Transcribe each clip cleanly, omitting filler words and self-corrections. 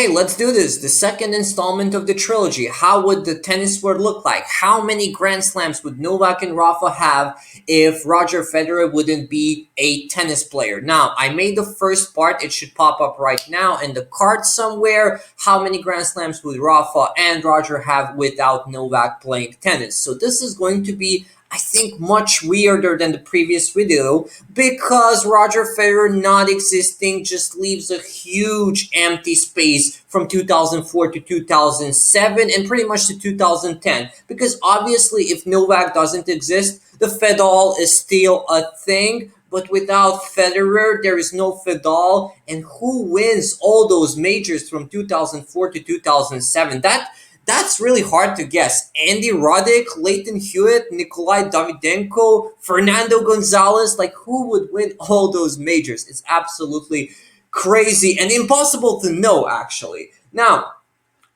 Okay, let's do this. The second installment of the trilogy. How would the tennis world look like? How many Grand Slams would Novak and Rafa have if Roger Federer wouldn't be a tennis player? Now, I made the first part. It should pop up right now in the card somewhere. How many Grand Slams would Rafa and Roger have without Novak playing tennis? So this is going to be, I think, much weirder than the previous video because Roger Federer not existing just leaves a huge empty space from 2004 to 2007 and pretty much to 2010. Because obviously, if Novak doesn't exist, the Fedal is still a thing. But without Federer, there is no Fedal. And who wins all those majors from 2004 to 2007? That's really hard to guess. Andy Roddick, Leighton Hewitt, Nikolai Davydenko, Fernando Gonzalez, like who would win all those majors? It's absolutely crazy and impossible to know, actually. Now,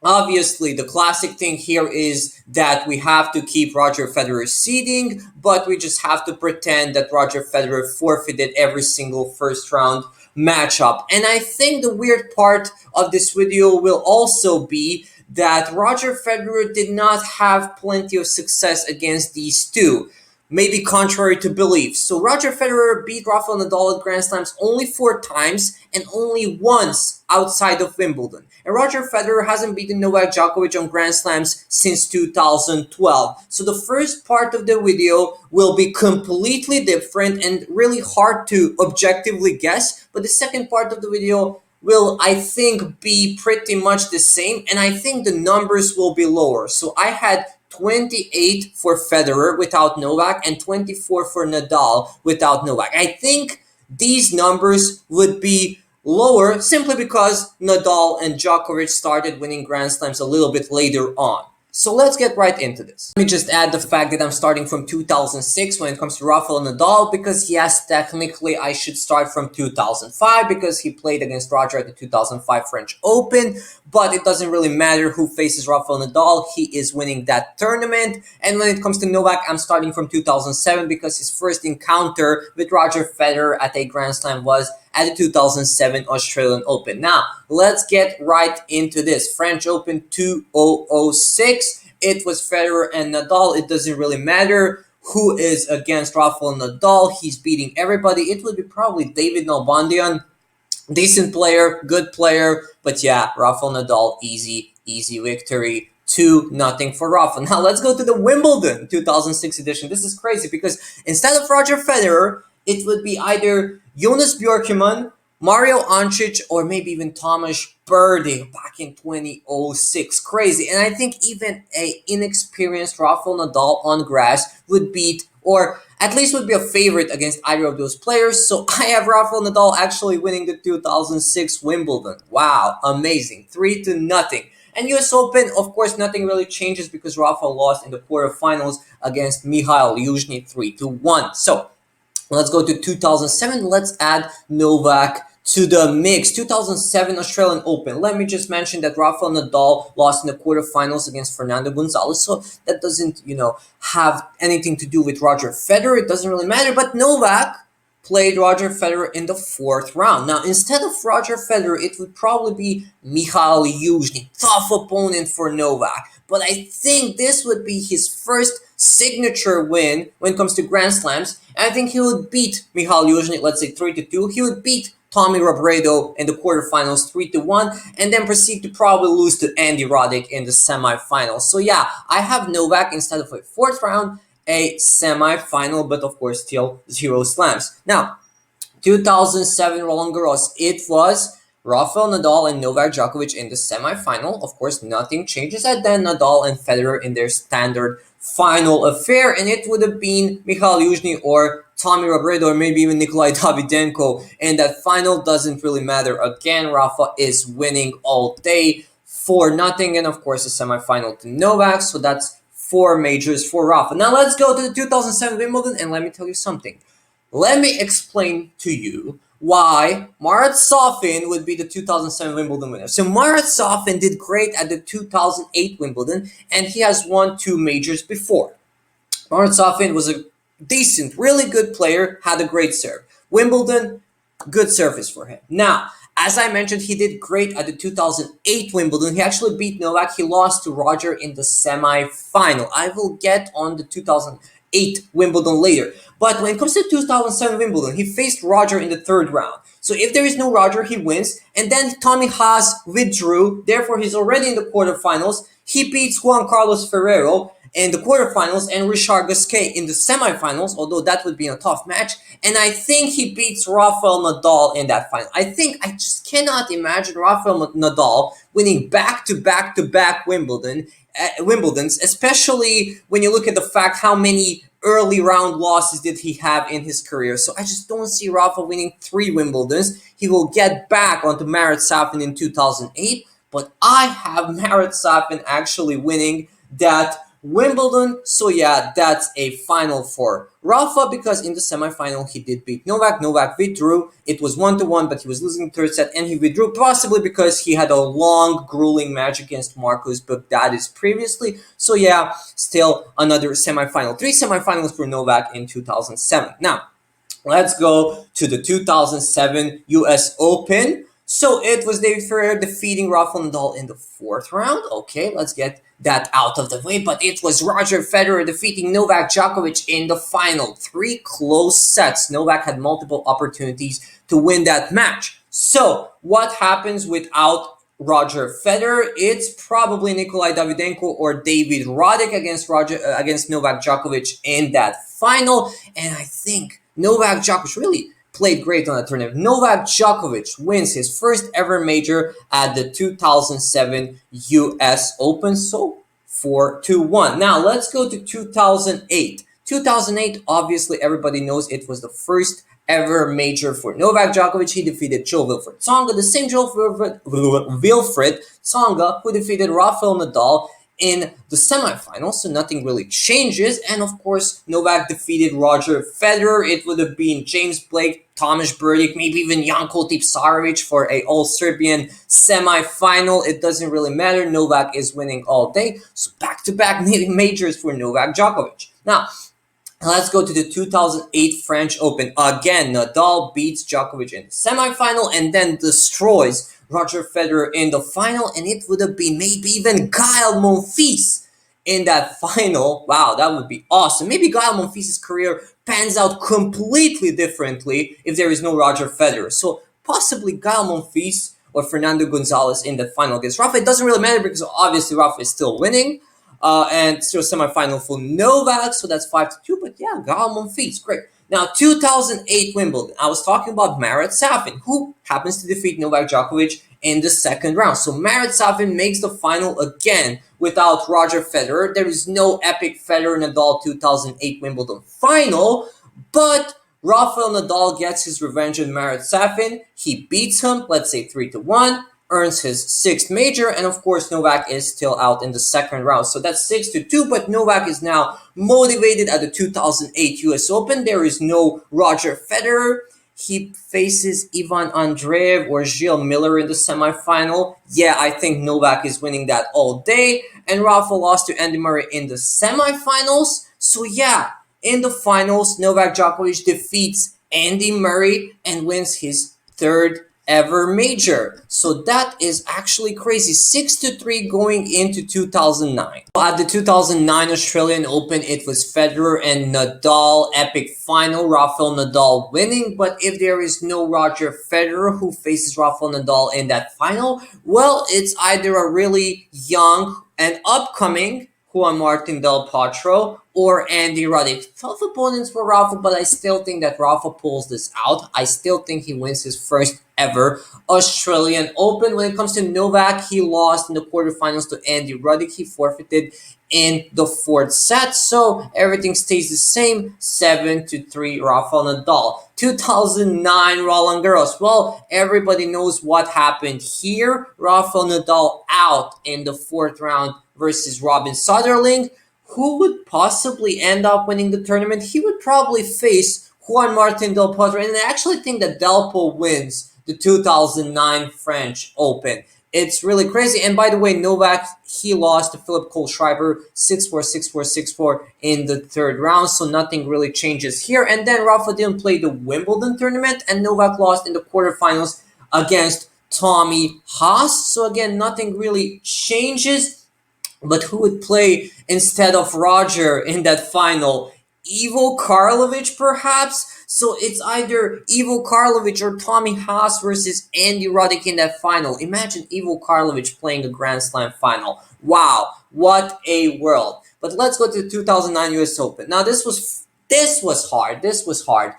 obviously, the classic thing here is that we have to keep Roger Federer's seeding, but we just have to pretend that Roger Federer forfeited every single first round matchup. And I think the weird part of this video will also be that Roger Federer did not have plenty of success against these two, maybe contrary to belief. So Roger Federer beat Rafael Nadal at Grand Slams only 4 times and only once outside of Wimbledon. And Roger Federer hasn't beaten Novak Djokovic on Grand Slams since 2012. So the first part of the video will be completely different and really hard to objectively guess. But the second part of the video will, I think, be pretty much the same, and I think the numbers will be lower. So I had 28 for Federer without Novak and 24 for Nadal without Novak. I think these numbers would be lower simply because Nadal and Djokovic started winning Grand Slams a little bit later on. So let's get right into this. Let me just add the fact that I'm starting from 2006 when it comes to Rafael Nadal, because yes, technically I should start from 2005 because he played against Roger at the 2005 French Open, but it doesn't really matter who faces Rafael Nadal, he is winning that tournament. And when it comes to Novak, I'm starting from 2007 because his first encounter with Roger Federer at a Grand Slam was at the 2007 Australian Open. Now, let's get right into this. French Open 2006. It was Federer and Nadal. It doesn't really matter who is against Rafael Nadal. He's beating everybody. It would be probably David Nalbandian. Decent player, good player. But yeah, Rafael Nadal, easy victory. 2-0 for Rafa. Now, let's go to the Wimbledon 2006 edition. This is crazy because instead of Roger Federer, it would be either Jonas Björkman, Mario Andrić, or maybe even Tomasz Berdych back in 2006. Crazy. And I think even an inexperienced Rafael Nadal on grass would beat, or at least would be a favorite against either of those players. So I have Rafael Nadal actually winning the 2006 Wimbledon. Wow, amazing. 3-0. And US Open, of course, nothing really changes because Rafa lost in the quarterfinals against Michal Yuzhny 3-1. So let's go to 2007. Let's add Novak to the mix. 2007 Australian Open. Let me just mention that Rafael Nadal lost in the quarterfinals against Fernando Gonzalez. So that doesn't, have anything to do with Roger Federer. It doesn't really matter. But Novak played Roger Federer in the 4th round. Now, instead of Roger Federer, it would probably be Michal Yuzhny. Tough opponent for Novak. But I think this would be his first signature win when it comes to Grand Slams. And I think he would beat Michal Yuzhny, let's say 3-2. He would beat Tommy Robredo in the quarterfinals 3-1, and then proceed to probably lose to Andy Roddick in the semifinals. So yeah, I have Novak instead of a 4th round, a semifinal, but of course still 0 slams. Now, 2007 Roland Garros, it was Rafael Nadal and Novak Djokovic in the semifinal. Of course, nothing changes at then. Nadal and Federer in their standard final affair, and it would have been Michal Yuzhny or Tommy Robredo or maybe even Nikolai Davydenko, and that final doesn't really matter. Again, Rafa is winning all day 4-0, and of course a semifinal to Novak, so that's 4 majors for Rafa. Now let's go to the 2007 Wimbledon, and let me tell you something. Let me explain to you why Marat Safin would be the 2007 Wimbledon winner. So Marat Safin did great at the 2008 Wimbledon, and he has won 2 majors before. Marat Safin was a decent, really good player, had a great serve. Wimbledon, good service for him. Now, As I mentioned, he did great at the 2008 Wimbledon. He actually beat Novak. He lost to Roger in the semi-final. I will get on the 2008 Wimbledon later. But when it comes to 2007 Wimbledon, he faced Roger in the third round. So if there is no Roger, he wins. And then Tommy Haas withdrew. Therefore, he's already in the quarterfinals. He beats Juan Carlos Ferrero in the quarterfinals and Richard Gasquet in the semifinals, although that would be a tough match. And I think he beats Rafael Nadal in that final. I just cannot imagine Rafael Nadal winning back-to-back Wimbledons, especially when you look at the fact how many early round losses did he have in his career. So I just don't see Rafa winning 3 Wimbledons. He will get back onto Marat Safin in 2008, but I have Marat Safin actually winning that Wimbledon. So yeah, that's a final for Rafa, because in the semifinal he did beat Novak. Novak withdrew. It was 1-1, but he was losing the third set and he withdrew, possibly because he had a long, grueling match against Marcus Baghdatis previously. So yeah, still another semifinal. 3 semifinals for Novak in 2007. Now, let's go to the 2007 US Open. So it was David Ferrer defeating Rafael Nadal in the 4th round. Okay, let's get that out of the way. But it was Roger Federer defeating Novak Djokovic in the final. 3 close sets. Novak had multiple opportunities to win that match. So what happens without Roger Federer? It's probably Nikolai Davydenko or David Roddick against Novak Djokovic in that final. And I think Novak Djokovic really played great on that tournament. Novak Djokovic wins his first ever major at the 2007 US Open, so 4-1. Now let's go to 2008. 2008, obviously everybody knows it was the first ever major for Novak Djokovic. He defeated Joe-Wilfried Tsonga, the same Joe-Wilfried Tsonga who defeated Rafael Nadal in the semifinals, so nothing really changes. And of course, Novak defeated Roger Federer. It would have been James Blake, Tomasz Berdych, maybe even Janko Tipsarevic for a all-Serbian semifinal. It doesn't really matter. Novak is winning all day. So back-to-back majors for Novak Djokovic. Now, let's go to the 2008 French Open. Again, Nadal beats Djokovic in the semifinal and then destroys Roger Federer in the final, and it would have been maybe even Gael Monfils in that final. Wow, that would be awesome. Maybe Gael Monfils' career pans out completely differently if there is no Roger Federer. So possibly Gael Monfils or Fernando Gonzalez in the final against Rafa. It doesn't really matter because obviously Rafa is still winning. And still semifinal for Novak, so that's 5-2. But yeah, Gael Monfils, great. Now, 2008 Wimbledon. I was talking about Marat Safin, who happens to defeat Novak Djokovic in the 2nd round. So Marat Safin makes the final again without Roger Federer. There is no epic Federer-Nadal 2008 Wimbledon final, but Rafael Nadal gets his revenge on Marat Safin. He beats him, let's say 3-1. Earns his 6th major, and of course Novak is still out in the 2nd round. So that's 6-2, but Novak is now motivated at the 2008 US Open. There is no Roger Federer. He faces Ivan Andreev or Gilles Miller in the semifinal. Yeah, I think Novak is winning that all day. And Rafa lost to Andy Murray in the semifinals. So yeah, in the finals, Novak Djokovic defeats Andy Murray and wins his 3rd ever major. So that is actually crazy. 6-3 going into 2009. At the 2009 Australian Open, it was Federer and Nadal epic final. Rafael Nadal winning. But if there is no Roger Federer who faces Rafael Nadal in that final, well, it's either a really young and upcoming Juan Martín del Potro or Andy Roddick. Tough opponents for Rafa, but I still think that Rafa pulls this out. I still think he wins his first ever Australian Open. When it comes to Novak, he lost in the quarterfinals to Andy Roddick. He forfeited in the 4th set, so everything stays the same. 7-3 Rafael Nadal. 2009 Roland Garros. Well, everybody knows what happened here. Rafael Nadal out in the 4th round versus Robin Soderling. Who would possibly end up winning the tournament? He would probably face Juan Martín del Potro, and I actually think that Delpo wins the 2009 French Open. It's really crazy. And by the way, Novak, he lost to Philip Kohlschreiber 6-4, 6-4, 6-4 in the 3rd round, so nothing really changes here. And then Rafa didn't play the Wimbledon tournament, and Novak lost in the quarterfinals against Tommy Haas. So again, nothing really changes. But who would play instead of Roger in that final? Ivo Karlovic, perhaps? So it's either Ivo Karlovic or Tommy Haas versus Andy Roddick in that final. Imagine Ivo Karlovic playing a Grand Slam final. Wow, what a world. But let's go to the 2009 US Open. Now this was hard. This was hard.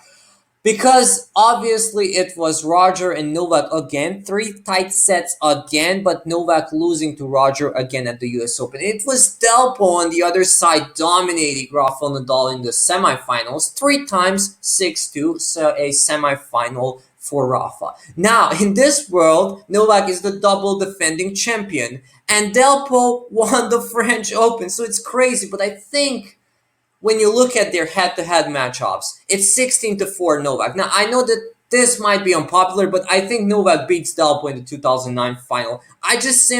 Because obviously it was Roger and Novak again, three tight sets again, but Novak losing to Roger again at the US Open. It was Delpo on the other side dominating Rafael Nadal in the semifinals, three times 6-2, so a semifinal for Rafa. Now, in this world, Novak is the double defending champion, and Delpo won the French Open, so it's crazy, but I think when you look at their head-to-head matchups, it's 16-4 Novak. Now, I know that this might be unpopular, but I think Novak beats Delpo in the 2009 final. I think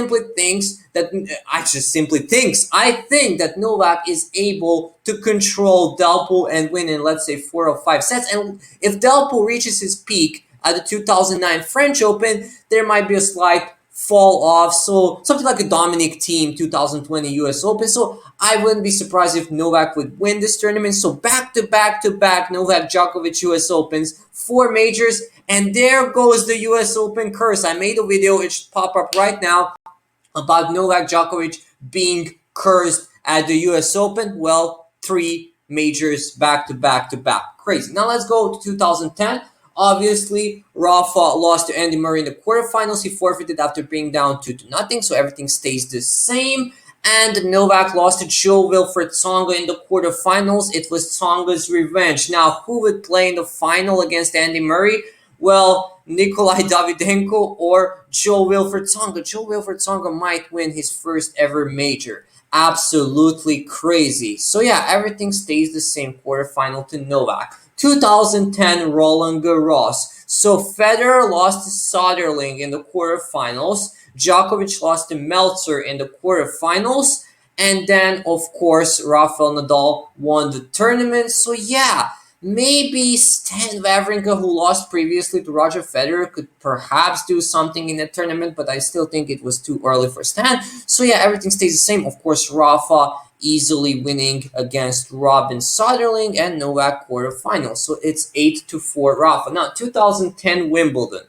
that Novak is able to control Delpo and win in, let's say, 4 or 5 sets. And if Delpo reaches his peak at the 2009 French Open, there might be a slight fall off. So something like a Dominic Thiem 2020 US Open. So I wouldn't be surprised if Novak would win this tournament. So back to back Novak Djokovic US Opens, 4 majors, and there goes the US Open curse. I made a video, it should pop up right now, about Novak Djokovic being cursed at the US Open. Well, 3 majors back to back. Crazy. Now let's go to 2010. Obviously, Rafa lost to Andy Murray in the quarterfinals. He forfeited after being down 2-0, so everything stays the same. And Novak lost to Jo-Wilfried Tsonga in the quarterfinals. It was Tsonga's revenge. Now, who would play in the final against Andy Murray? Well, Nikolai Davydenko or Jo-Wilfried Tsonga. Jo-Wilfried Tsonga might win his first ever major. Absolutely crazy. So yeah, everything stays the same. Quarterfinal to Novak. 2010 Roland Garros. So Federer lost to Soderling in the quarterfinals. Djokovic lost to Meltzer in the quarterfinals. And then, of course, Rafael Nadal won the tournament. So yeah, maybe Stan Wawrinka, who lost previously to Roger Federer, could perhaps do something in the tournament, but I still think it was too early for Stan. So yeah, everything stays the same. Of course, Rafa easily winning against Robin Soderling and Novak quarterfinals. So it's 8-4 Rafa. Now, 2010 Wimbledon.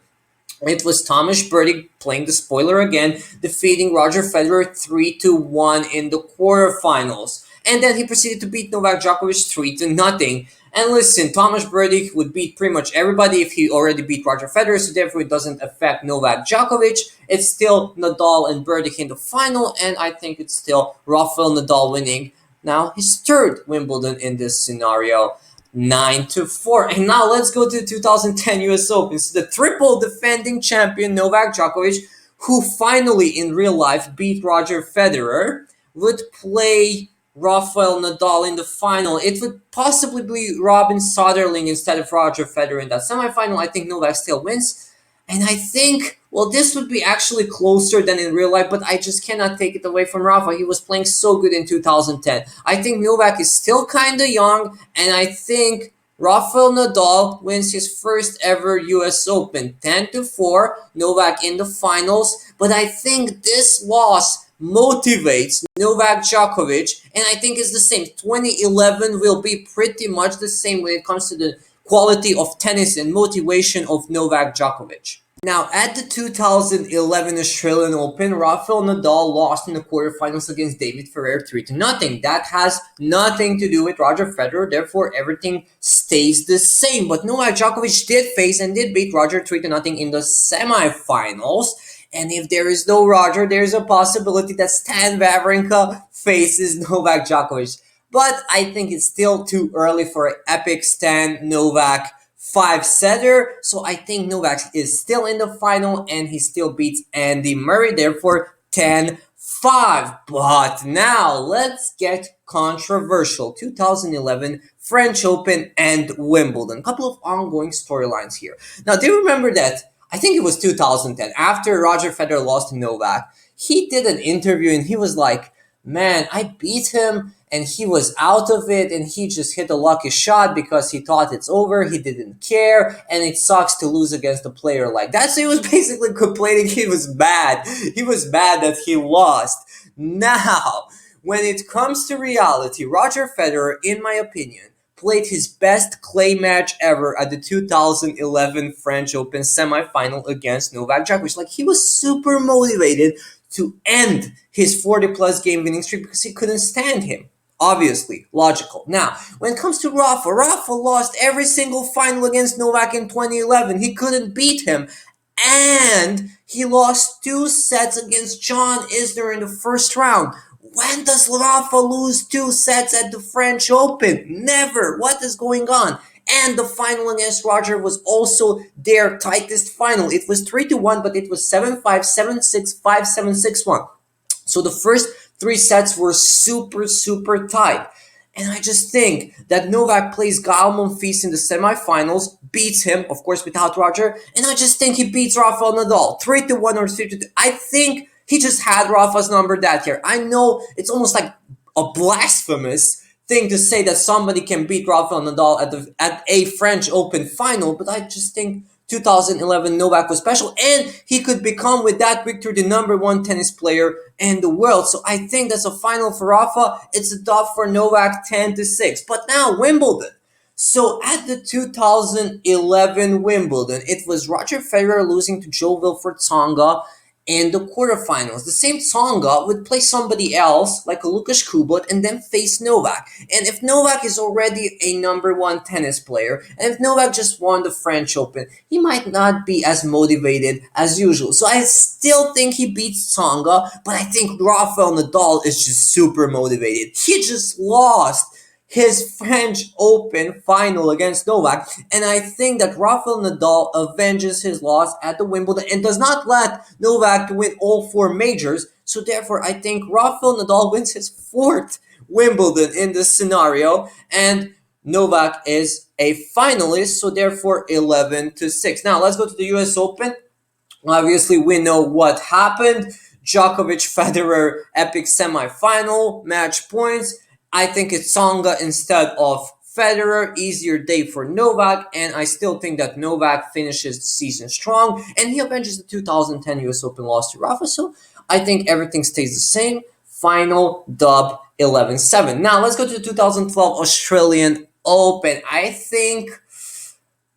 It was Tomasz Berdych playing the spoiler again, defeating Roger Federer 3-1 in the quarterfinals. And then he proceeded to beat Novak Djokovic 3-0. And listen, Tomasz Berdych would beat pretty much everybody if he already beat Roger Federer, so therefore it doesn't affect Novak Djokovic. It's still Nadal and Berdych in the final, and I think it's still Rafael Nadal winning now his 3rd Wimbledon in this scenario, 9-4. And now let's go to the 2010 US Open. So the triple defending champion Novak Djokovic, who finally in real life beat Roger Federer, would play Rafael Nadal in the final. It would possibly be Robin Soderling instead of Roger Federer in that semifinal. I think Novak still wins. And I think, well, this would be actually closer than in real life, but I just cannot take it away from Rafa. He was playing so good in 2010. I think Novak is still kind of young, and I think Rafael Nadal wins his first ever US Open, 10-4, Novak in the finals. But I think this loss motivates Novak Djokovic, and I think it's the same. 2011 will be pretty much the same when it comes to the quality of tennis and motivation of Novak Djokovic. Now, at the 2011 Australian Open, Rafael Nadal lost in the quarterfinals against David Ferrer 3-0. That has nothing to do with Roger Federer, therefore everything stays the same. But Novak Djokovic did face and did beat Roger 3-0 in the semifinals. And if there is no Roger, there's a possibility that Stan Wawrinka faces Novak Djokovic. But I think it's still too early for an epic Stan Novak 5-setter. So I think Novak is still in the final and he still beats Andy Murray. Therefore, 10-5. But now let's get controversial. 2011 French Open and Wimbledon. A couple of ongoing storylines here. Now, do you remember that? I think it was 2010. After Roger Federer lost to Novak, he did an interview and he was like, man, I beat him and he was out of it, and he just hit a lucky shot because he thought it's over. He didn't care, and it sucks to lose against a player like that. So he was basically complaining he was mad. He was mad that he lost. Now, when it comes to reality, Roger Federer, in my opinion, played his best clay match ever at the 2011 French Open semifinal against Novak Djokovic. Like, he was super motivated to end his 40-plus game winning streak because he couldn't stand him. Obviously, logical. Now, when it comes to Rafa lost every single final against Novak in 2011. He couldn't beat him. And he lost 2 sets against John Isner in the first round. When does Rafa lose 2 sets at the French Open? Never. What is going on? And the final against Roger was also their tightest final. It was 3-1, but it was 7-5, 7-6, 5-7, 6-1. So the first 3 sets were super, super tight. And I just think that Novak plays Gael Monfils in the semifinals, beats him, of course, without Roger, and I just think he beats Rafael Nadal 3-1 or 3-2. I think he just had Rafa's number that year. I know it's almost like a blasphemous thing to say that somebody can beat Rafael Nadal at a French Open final, but I just think 2011 Novak was special, and he could become with that victory the #1 tennis player in the world. So I think that's a final for Rafa. It's a dub for Novak 10-6. But now Wimbledon. So at the 2011 Wimbledon, it was Roger Federer losing to Joe-Wilfried Tsonga in the quarterfinals. The same Tsonga would play somebody else, like a Lukasz Kubot, and then face Novak. And if Novak is already a #1 tennis player, and if Novak just won the French Open, he might not be as motivated as usual. So I still think he beats Tsonga, but I think Rafael Nadal is just super motivated. He just lost his French Open final against Novak, and I think that Rafael Nadal avenges his loss at the Wimbledon and does not let Novak to win all 4 majors. So therefore, I think Rafael Nadal wins his 4th Wimbledon in this scenario, and Novak is a finalist. So therefore, 11-6. Now let's go to the U.S. Open. Obviously, we know what happened. Djokovic Federer epic semifinal, match points. I think it's Tsonga instead of Federer. Easier day for Novak, and I still think that Novak finishes the season strong, and he avenges the 2010 US Open loss to Rafa. So I think everything stays the same. Final dub 11-7. Now let's go to the 2012 Australian Open. I think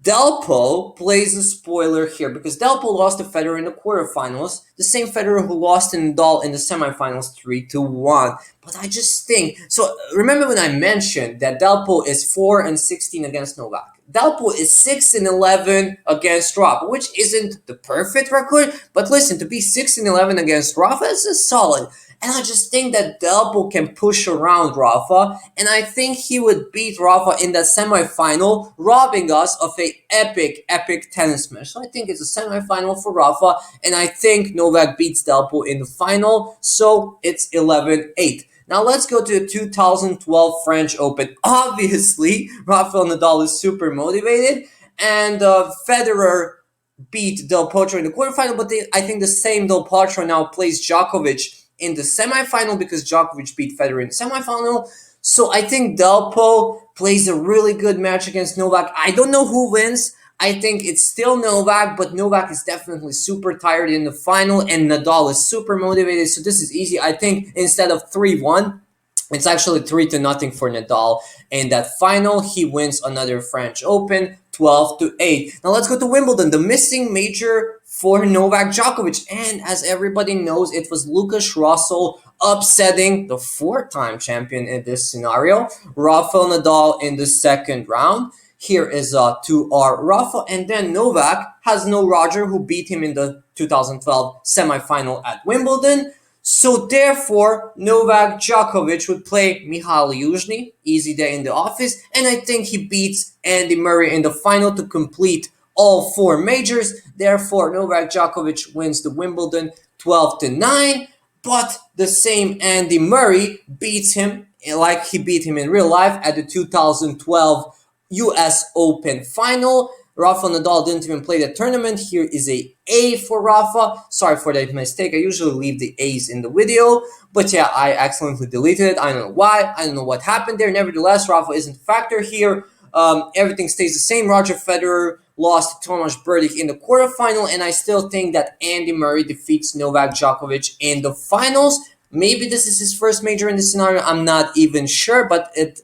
Delpo plays a spoiler here because Delpo lost to Federer in the quarterfinals, the same Federer who lost to Nadal in the semifinals 3-1. But I just think, so remember when I mentioned that Delpo is 4-16 against Novak. Delpo is 6-11 against Rafa, which isn't the perfect record, but listen, to be 6-11 against Rafa is solid. And I just think that Delpo can push around Rafa, and I think he would beat Rafa in that semifinal, robbing us of a epic tennis match. So I think it's a semifinal for Rafa, and I think Novak beats Delpo in the final, so it's 11-8. Now let's go to the 2012 French Open. Obviously, Rafael Nadal is super motivated, and Federer beat Del Potro in the quarterfinal, but I think the same Del Potro now plays Djokovic in the semifinal because Djokovic beat Federer in the semifinal. So I think Delpo plays a really good match against Novak. I don't know who wins. I think it's still Novak, but Novak is definitely super tired in the final, and Nadal is super motivated. So this is easy. I think instead of 3-1, it's actually 3-0 for Nadal. In that final, he wins another French Open, 12-8. Now let's go to Wimbledon, the missing major for Novak Djokovic. And as everybody knows, it was Lucas Russell upsetting the 4-time champion in this scenario, Rafael Nadal, in the second round. Here is to our Rafa, and then Novak has no Roger, who beat him in the 2012 semifinal at Wimbledon. So therefore, Novak Djokovic would play Michal Yuzhny, easy day in the office, and I think he beats Andy Murray in the final to complete all 4 majors. Therefore, Novak Djokovic wins the Wimbledon 12-9, but the same Andy Murray beats him like he beat him in real life at the 2012 US Open final. Rafael Nadal didn't even play the tournament. Here is A for Rafa. Sorry for that mistake. I usually leave the A's in the video. But yeah, I accidentally deleted it. I don't know why. I don't know what happened there. Nevertheless, Rafa isn't a factor here. Everything stays the same. Roger Federer lost to Tomasz Berdych in the quarterfinal. And I still think that Andy Murray defeats Novak Djokovic in the finals. Maybe this is his first major in this scenario. I'm not even sure, but it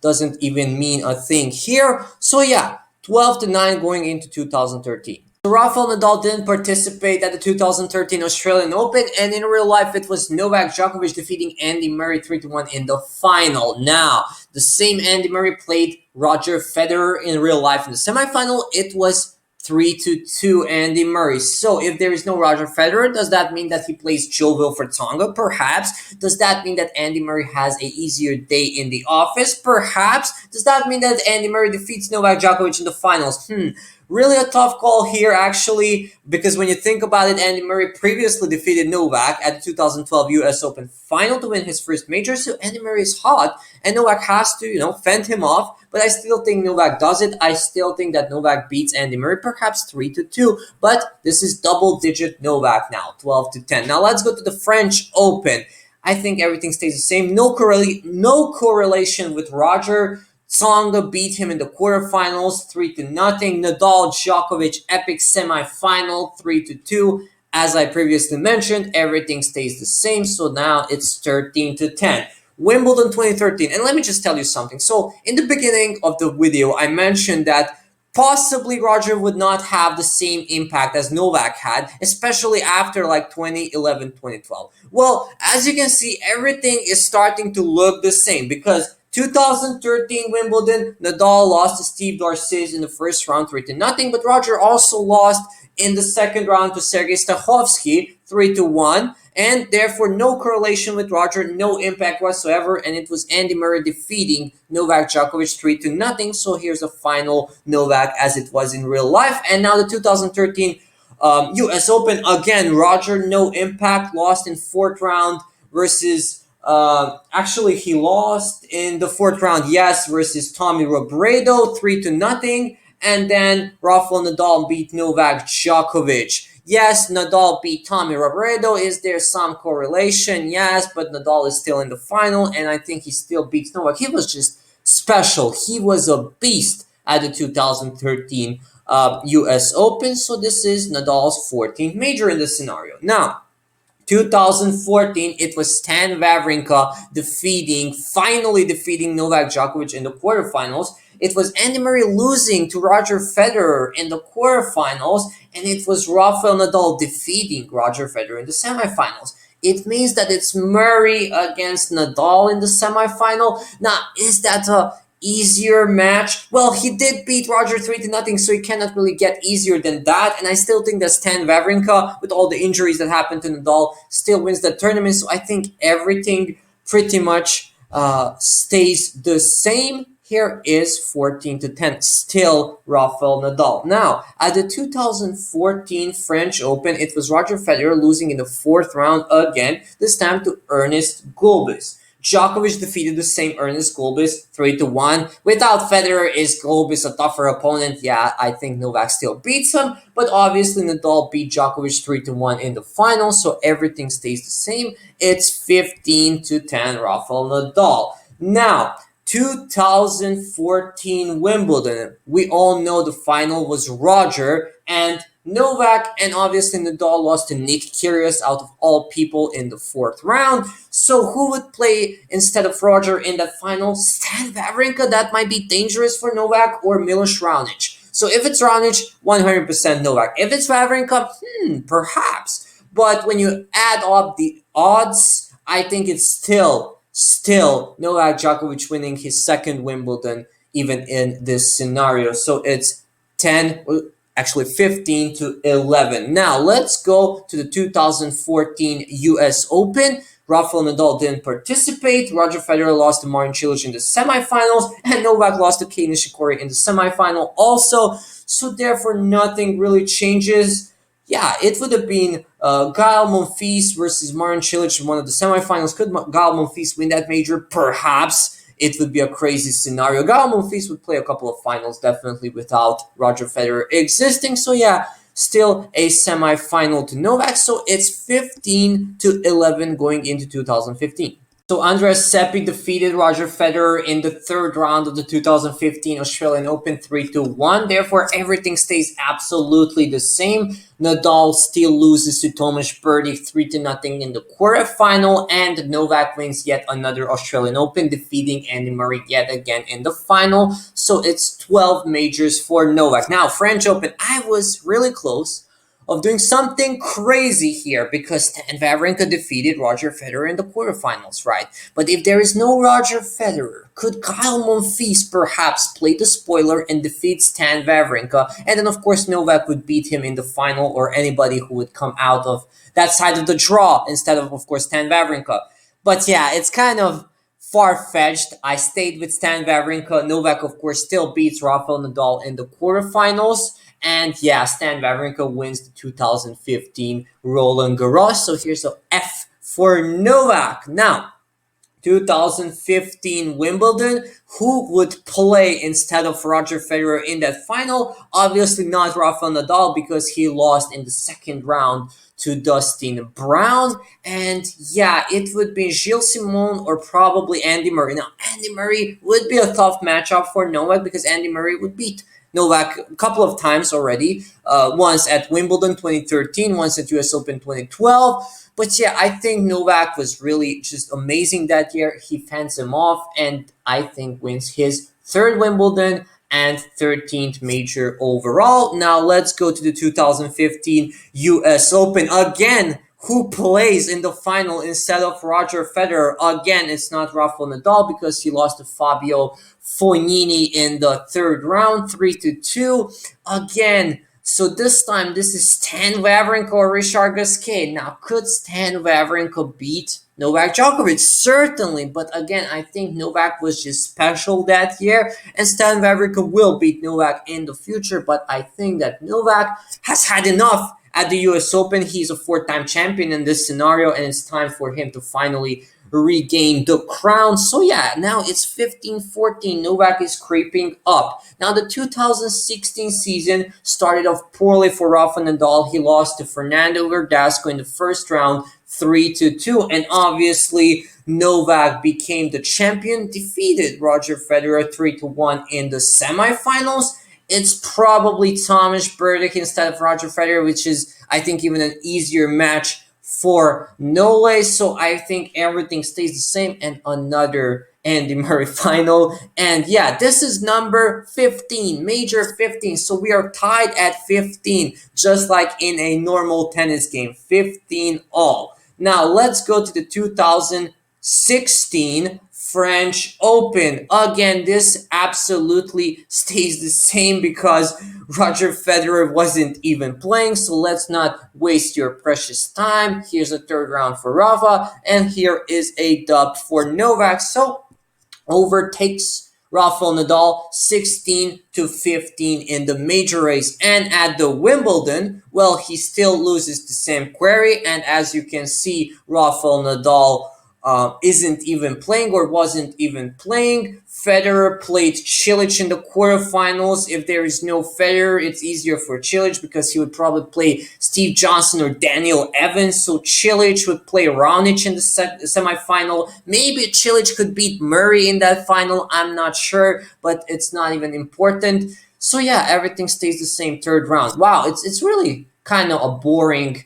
doesn't even mean a thing here. So yeah, 12-9 going into 2013. So Rafael Nadal didn't participate at the 2013 Australian Open, and in real life it was Novak Djokovic defeating Andy Murray 3-1 in the final. Now, the same Andy Murray played Roger Federer in real life in the semifinal. It was 3-2 Andy Murray. So if there is no Roger Federer, does that mean that he plays Joe-Wilfried Tsonga? Perhaps. Does that mean that Andy Murray has an easier day in the office? Perhaps. Does that mean that Andy Murray defeats Novak Djokovic in the finals? Really a tough call here, actually, because when you think about it, Andy Murray previously defeated Novak at the 2012 US Open final to win his first major, so Andy Murray is hot, and Novak has to, fend him off, but I still think Novak does it. I still think that Novak beats Andy Murray, perhaps 3-2, but this is double-digit Novak now, 12-10. Now let's go to the French Open. I think everything stays the same. No correlation with Roger. Tsonga beat him in the quarterfinals, 3-0. Nadal Djokovic epic semifinal, 3-2. As I previously mentioned, everything stays the same, so now it's 13-10. Wimbledon 2013, and let me just tell you something. So in the beginning of the video, I mentioned that possibly Roger would not have the same impact as Novak had, especially after like 2011, 2012. Well, as you can see, everything is starting to look the same because 2013 Wimbledon, Nadal lost to Steve Darcis in the first round 3-0, but Roger also lost in the second round to Sergei Stakhovsky 3-1, and therefore no correlation with Roger, no impact whatsoever, and it was Andy Murray defeating Novak Djokovic 3-0. So here's the final Novak as it was in real life. And now the 2013 US Open, again, Roger no impact, lost in fourth round versus actually, he lost in the fourth round, yes, versus Tommy Robredo, 3-0. And then Rafael Nadal beat Novak Djokovic. Yes, Nadal beat Tommy Robredo. Is there some correlation? Yes, but Nadal is still in the final, and I think he still beats Novak. He was just special. He was a beast at the 2013 US Open. So this is Nadal's 14th major in this scenario. Now, 2014, it was Stan Wawrinka finally defeating Novak Djokovic in the quarterfinals. It was Andy Murray losing to Roger Federer in the quarterfinals, and it was Rafael Nadal defeating Roger Federer in the semifinals. It means that it's Murray against Nadal in the semifinal. Now, is that a easier match? Well, he did beat Roger 3-0, so he cannot really get easier than that. And I still think that Stan Wawrinka, with all the injuries that happened to Nadal, still wins the tournament. So I think everything pretty much stays the same. Here is 14-10, still Rafael Nadal. Now, at the 2014 French Open, it was Roger Federer losing in the fourth round again, this time to Ernest Gulbis. Djokovic defeated the same Ernest Gulbis 3-1. Without Federer, is Gulbis a tougher opponent? Yeah, I think Novak still beats him, but obviously Nadal beat Djokovic 3-1 in the final, so everything stays the same. It's 15-10 Rafael Nadal. Now, 2014 Wimbledon. We all know the final was Roger and Novak, and obviously Nadal lost to Nick Kyrgios out of all people in the fourth round. So who would play instead of Roger in that final? Stan Wawrinka, that might be dangerous for Novak, or Milos Raonic. So if it's Raonic, 100% Novak. If it's Wawrinka, perhaps. But when you add up the odds, I think it's still Novak Djokovic winning his second Wimbledon even in this scenario. So it's 15-11. Now let's go to the 2014 US Open. Rafael Nadal didn't participate. Roger Federer lost to Marin Cilic in the semifinals, and Novak lost to Kei Nishikori in the semifinal also. So therefore, nothing really changes. Yeah, it would have been Gael Monfils versus Marin Cilic in one of the semifinals. Could Gael Monfils win that major? Perhaps. it would be a crazy scenario. Gael Monfils would play a couple of finals definitely without Roger Federer existing. So yeah, still a semi-final to Novak. So it's 15-11 going into 2015. So Andreas Seppi defeated Roger Federer in the third round of the 2015 Australian Open 3-1. Therefore, everything stays absolutely the same. Nadal still loses to Tomasz Berdych 3-0 in the quarterfinal, and Novak wins yet another Australian Open, defeating Andy Murray yet again in the final. So it's 12 majors for Novak. Now, French Open, I was really close of doing something crazy here because Stan Wawrinka defeated Roger Federer in the quarterfinals, right? But if there is no Roger Federer, could Gael Monfils perhaps play the spoiler and defeat Stan Wawrinka? And then, of course, Novak would beat him in the final, or anybody who would come out of that side of the draw instead of course, Stan Wawrinka. But yeah, it's kind of far-fetched. I stayed with Stan Wawrinka. Novak, of course, still beats Rafael Nadal in the quarterfinals. And yeah, Stan Wawrinka wins the 2015 Roland Garros. So here's a F for Novak. Now, 2015 Wimbledon, who would play instead of Roger Federer in that final? Obviously not Rafael Nadal, because he lost in the second round to Dustin Brown. And yeah, it would be Gilles Simon or probably Andy Murray. Now, Andy Murray would be a tough matchup for Novak because Andy Murray would beat Novak a couple of times already, once at Wimbledon 2013, once at US Open 2012. But yeah, I think Novak was really just amazing that year. He fends him off and I think wins his third Wimbledon and 13th major overall. Now let's go to the 2015 US Open. Again, who plays in the final instead of Roger Federer? Again, it's not Rafael Nadal because he lost to Fabio Fognini in the third round, 3-2. Again, so this time, this is Stan Wawrinka or Richard Gasquet. Now, could Stan Wawrinka beat Novak Djokovic? Certainly, but again, I think Novak was just special that year, and Stan Wawrinka will beat Novak in the future, but I think that Novak has had enough at the US Open. He's a four-time champion in this scenario, and it's time for him to finally regain the crown. So yeah, now it's 15-14. Novak is creeping up. Now the 2016 season started off poorly for Rafa Nadal. He lost to Fernando Verdasco in the first round, 3-2, and obviously Novak became the champion, defeated Roger Federer 3-1 in the semifinals. It's probably Tomasz Berdych instead of Roger Federer, which is, I think, even an easier match for Nole. So I think everything stays the same, and another Andy Murray final. And yeah, this is number 15, major 15. So we are tied at 15, just like in a normal tennis game, 15 all. Now let's go to the 2016 French Open. Again, this absolutely stays the same because Roger Federer wasn't even playing, so let's not waste your precious time. Here's a third round for Rafa, and here is a dub for Novak. So overtakes Rafael Nadal 16-15 in the major race. And at the Wimbledon, well, he still loses to Sam Querrey, and as you can see, Rafael Nadal isn't even playing or wasn't even playing. Federer played Cilic in the quarterfinals. If there is no Federer, it's easier for Cilic because he would probably play Steve Johnson or Daniel Evans. So Cilic would play Raonic in the semifinal. Maybe Cilic could beat Murray in that final. I'm not sure, but it's not even important. So yeah, everything stays the same third round. Wow, it's really kind of a boring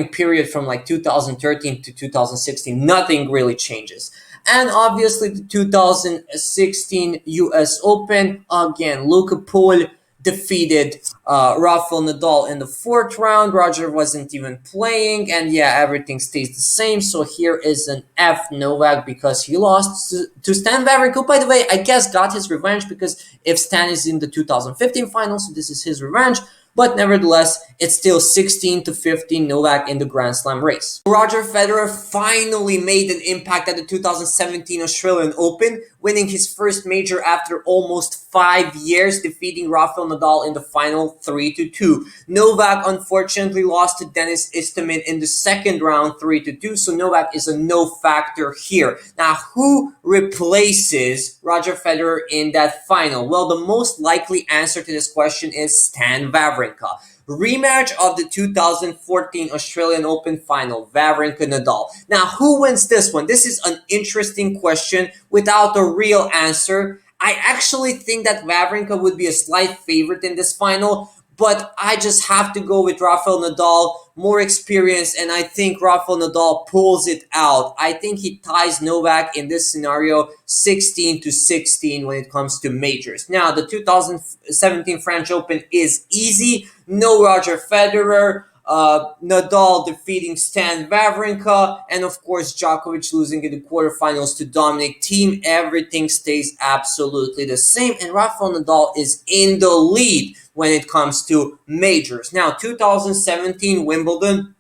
period from like 2013 to 2016. Nothing really changes. And obviously the 2016 US Open, again, Luca Pool defeated Rafael Nadal in the fourth round. Roger wasn't even playing, and yeah, everything stays the same. So here is an F Novak because he lost to Stan Wawrinka, who, by the way, I guess got his revenge because if Stan is in the 2015 final, so this is his revenge. But nevertheless, it's still 16-15 Novak in the Grand Slam race. Roger Federer finally made an impact at the 2017 Australian Open winning his first major after almost 5 years, defeating Rafael Nadal in the final 3-2. Novak unfortunately lost to Denis Istomin in the second round 3-2, so Novak is a no factor here. Now, who replaces Roger Federer in that final? Well, the most likely answer to this question is Stan Wawrinka. Rematch of the 2014 Australian Open final, Wawrinka-Nadal. Now, who wins this one? This is an interesting question without a real answer. I actually think that Wawrinka would be a slight favorite in this final, but I just have to go with Rafael Nadal, more experience, and I think Rafael Nadal pulls it out. I think he ties Novak in this scenario 16-16 when it comes to majors. Now, the 2017 French Open is easy. No Roger Federer. Nadal defeating Stan Wawrinka, and of course Djokovic losing in the quarterfinals to Dominic Thiem. Everything stays absolutely the same, and Rafael Nadal is in the lead when it comes to majors. Now, 2017 Wimbledon,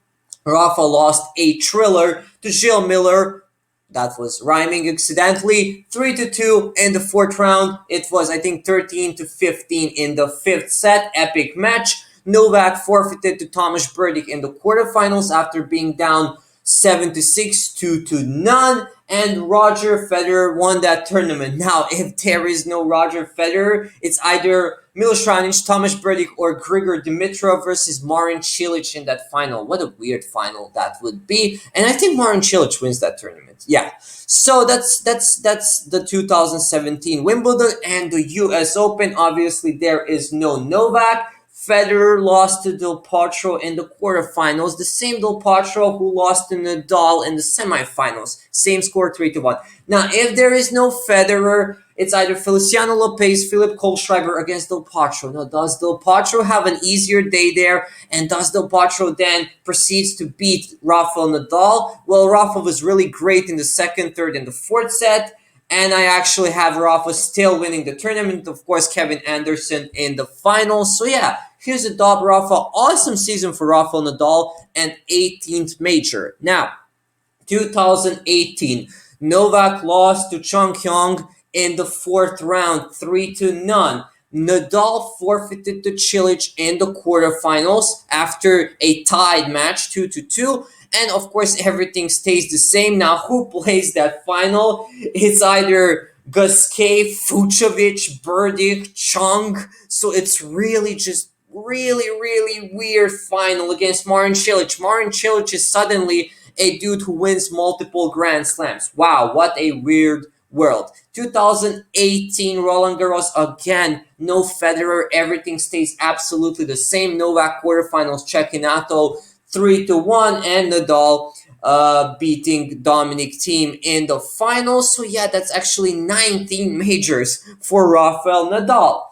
Rafa lost a thriller to Gilles Miller. That was rhyming accidentally. 3-2 in the fourth round. It was, I think, 13-15 in the fifth set. Epic match. Novak forfeited to Tomáš Berdych in the quarterfinals after being down 7-6, 2-0, and Roger Federer won that tournament. Now, if there is no Roger Federer, it's either Milos Raonic, Tomáš Berdych, or Grigor Dimitrov versus Marin Cilic in that final. What a weird final that would be. And I think Marin Cilic wins that tournament. Yeah. So that's the 2017 Wimbledon and the US Open. Obviously, there is no Novak. Federer lost to Del Potro in the quarterfinals, the same Del Potro who lost to Nadal in the semifinals. Same score, 3-1. Now, if there is no Federer, it's either Feliciano Lopez, Philip Kohlschreiber against Del Potro. Now, does Del Potro have an easier day there? And does Del Potro then proceeds to beat Rafael Nadal? Well, Rafa was really great in the second, third, and the fourth set. And I actually have Rafa still winning the tournament. Of course, Kevin Anderson in the finals. So yeah, here's a dub, Rafa. Awesome season for Rafael Nadal and 18th major. Now, 2018, Novak lost to Chung Hyung in the fourth round, 3-0. Nadal forfeited to Cilic in the quarterfinals after a tied match, 2-2. And of course, everything stays the same. Now, who plays that final? It's either Gasquet, Fucsovics, Berdych, Chung. So it's really just really weird final against Marin Cilic. Marin Cilic is suddenly a dude who wins multiple Grand Slams. Wow, what a weird world. 2018 Roland Garros, again, no Federer. Everything stays absolutely the same. Novak quarterfinals, Cecchinato 3-1, and Nadal beating Dominic Thiem in the finals. So yeah, that's actually 19 majors for Rafael Nadal.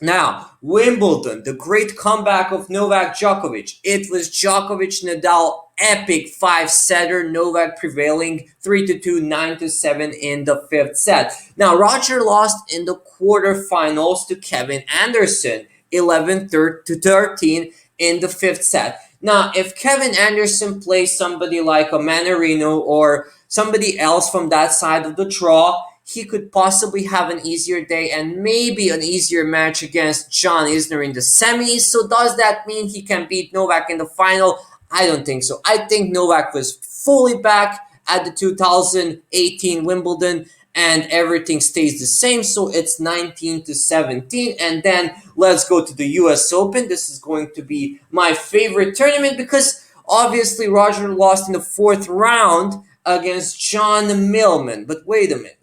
Now, Wimbledon, the great comeback of Novak Djokovic. It was Djokovic-Nadal epic five-setter, Novak prevailing 3-2, 9-7 in the fifth set. Now, Roger lost in the quarterfinals to Kevin Anderson, 11-13 in the fifth set. Now, if Kevin Anderson plays somebody like a Manarino or somebody else from that side of the draw, he could possibly have an easier day and maybe an easier match against John Isner in the semis. So does that mean he can beat Novak in the final? I don't think so. I think Novak was fully back at the 2018 Wimbledon and everything stays the same. So it's 19-17. And then let's go to the US Open. This is going to be my favorite tournament because obviously Roger lost in the fourth round against John Millman. But wait a minute.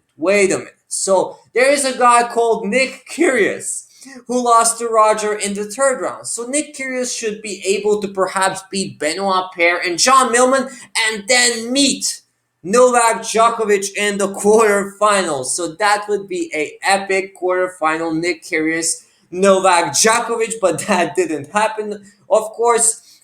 So there is a guy called Nick Kyrgios who lost to Roger in the third round. So Nick Kyrgios should be able to perhaps beat Benoit Paire and John Millman and then meet Novak Djokovic in the quarterfinals. So that would be an epic quarterfinal, Nick Kyrgios, Novak Djokovic, but that didn't happen, of course.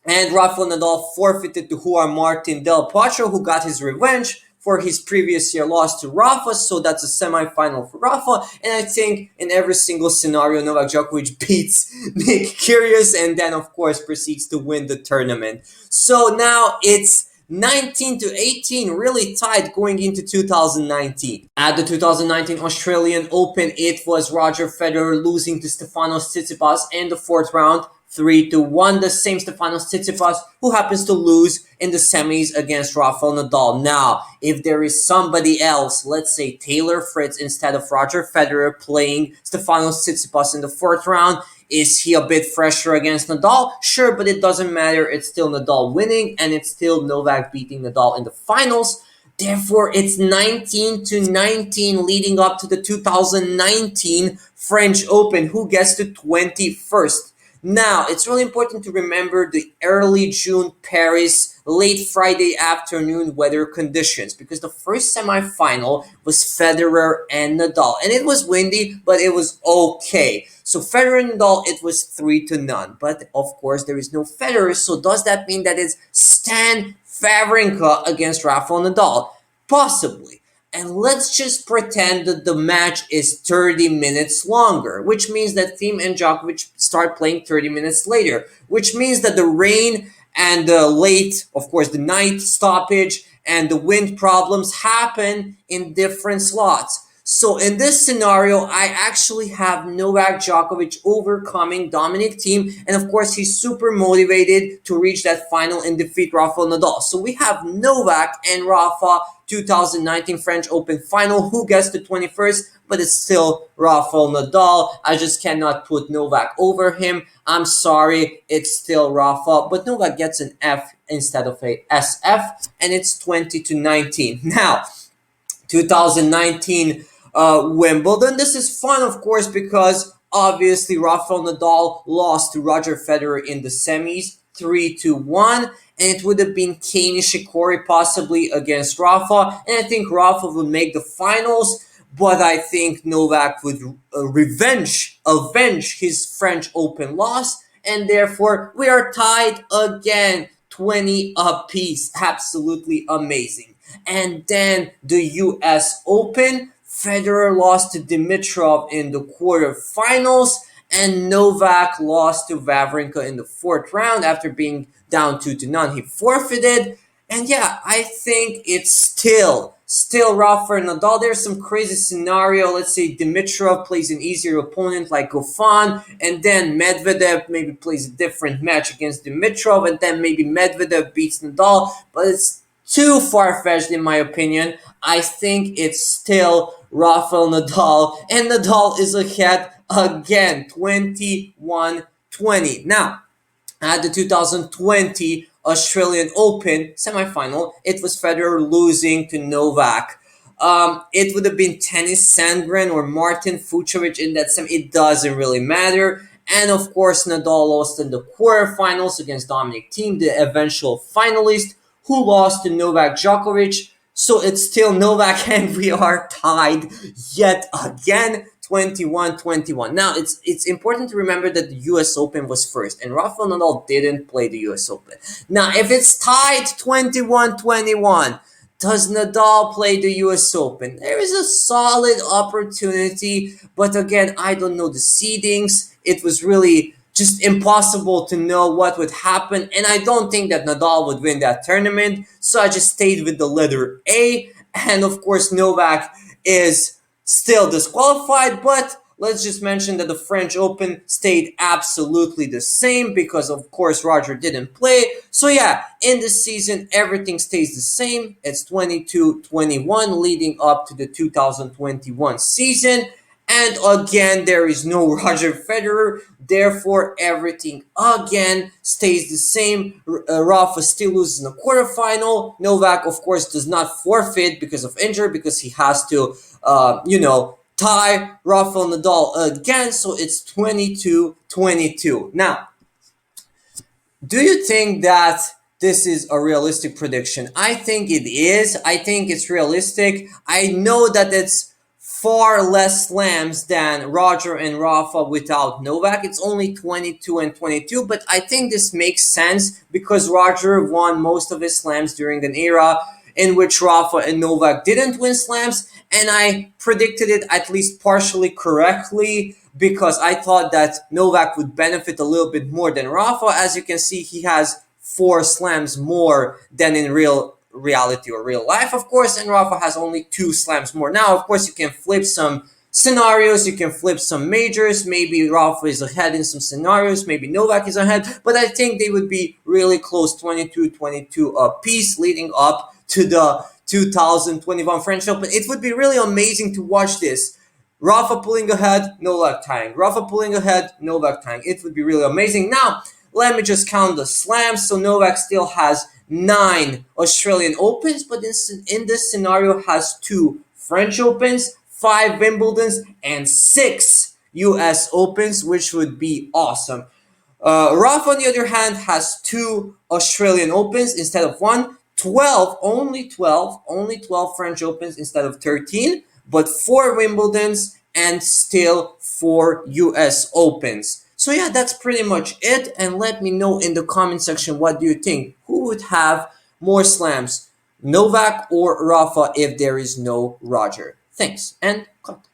And Rafael Nadal forfeited to Juan Martin Del Potro, who got his revenge for his previous year loss to Rafa, so that's a semifinal for Rafa. And I think in every single scenario, Novak Djokovic beats Nick Kyrgios and then, of course, proceeds to win the tournament. So now it's 19-18, really tight going into 2019. At the 2019 Australian Open, it was Roger Federer losing to Stefanos Tsitsipas in the fourth round, 3-1. The same Stefanos Tsitsipas who happens to lose in the semis against Rafael Nadal. Now, if there is somebody else, let's say Taylor Fritz instead of Roger Federer playing Stefanos Tsitsipas in the fourth round, is he a bit fresher against Nadal? Sure, but it doesn't matter. It's still Nadal winning, and it's still Novak beating Nadal in the finals. Therefore, it's 19-19 leading up to the 2019 French Open. Who gets to 21st? Now, it's really important to remember the early June Paris, late Friday afternoon weather conditions, because the first semifinal was Federer and Nadal, and it was windy, but it was okay. So Federer and Nadal, it was 3-0. But of course, there is no Federer, so does that mean that it's Stan Wawrinka against Rafael Nadal? Possibly. And let's just pretend that the match is 30 minutes longer, which means that Thiem and Djokovic start playing 30 minutes later, which means that the rain and the late, of course, the night stoppage and the wind problems happen in different slots. So in this scenario, I actually have Novak Djokovic overcoming Dominic Thiem, and of course, he's super motivated to reach that final and defeat Rafael Nadal. So we have Novak and Rafa 2019 French Open final. Who gets to 21st? But it's still Rafael Nadal. I just cannot put Novak over him. I'm sorry, it's still Rafa, but Novak gets an F instead of a SF, and it's 20-19. Now, 2019 Wimbledon. This is fun, of course, because obviously Rafael Nadal lost to Roger Federer in the semis, 3-1, and it would have been Kei Nishikori possibly against Rafa, and I think Rafa would make the finals, but I think Novak would avenge his French Open loss, and therefore we are tied again, 20 apiece. Absolutely amazing. And then the US Open, Federer lost to Dimitrov in the quarterfinals, and Novak lost to Wawrinka in the fourth round after being down 2-0. He forfeited, and yeah, I think it's still Rafa and Nadal. There's some crazy scenario. Let's say Dimitrov plays an easier opponent like Goffin, and then Medvedev maybe plays a different match against Dimitrov, and then maybe Medvedev beats Nadal, but it's too far-fetched in my opinion. I think it's still Rafael Nadal, and Nadal is ahead again, 21-20. Now, at the 2020 Australian Open semifinal, it was Federer losing to Novak. It would have been Tennis Sandgren or Martin Fucsovics in that semi. It doesn't really matter. And of course, Nadal lost in the quarterfinals against Dominic Thiem, the eventual finalist, who lost to Novak Djokovic. So it's still Novak, and we are tied yet again, 21-21. Now, it's important to remember that the US Open was first, and Rafael Nadal didn't play the US Open. Now, if it's tied 21-21, does Nadal play the US Open? There is a solid opportunity, but again, I don't know the seedings. It was really just impossible to know what would happen, and I don't think that Nadal would win that tournament, so I just stayed with the letter A, and of course Novak is still disqualified, but let's just mention that the French Open stayed absolutely the same because of course Roger didn't play. So yeah, in this season everything stays the same. It's 22-21 leading up to the 2021 season. And again, there is no Roger Federer, therefore everything again stays the same. Rafa still loses in the quarterfinal. Novak, of course, does not forfeit because of injury, because he has to, tie Rafael Nadal again. So it's 22-22. Now, do you think that this is a realistic prediction? I think it is. I think it's realistic. I know that it's far less slams than Roger and Rafa without Novak. It's only 22-22, but I think this makes sense because Roger won most of his slams during an era in which Rafa and Novak didn't win slams, and I predicted it at least partially correctly because I thought that Novak would benefit a little bit more than Rafa. As you can see, he has 4 slams more than in reality or real life, of course, and Rafa has only 2 slams more. Now, of course, you can flip some scenarios, you can flip some majors. Maybe Rafa is ahead in some scenarios, maybe Novak is ahead, but I think they would be really close, 22-22 apiece, leading up to the 2021 French Open. It would be really amazing to watch this. Rafa pulling ahead, Novak tying. Rafa pulling ahead, Novak tying. It would be really amazing. Now, let me just count the slams. So Novak still has 9 Australian Opens, but in this scenario has 2 French Opens, 5 Wimbledons, and 6 US Opens, which would be awesome. Rafa, on the other hand, has 2 Australian Opens instead of 1, 12, only 12 French Opens instead of 13, but 4 Wimbledons and still 4 US Opens. So yeah, that's pretty much it. And let me know in the comment section, what do you think? Who would have more slams, Novak or Rafa, if there is no Roger? Thanks and cut.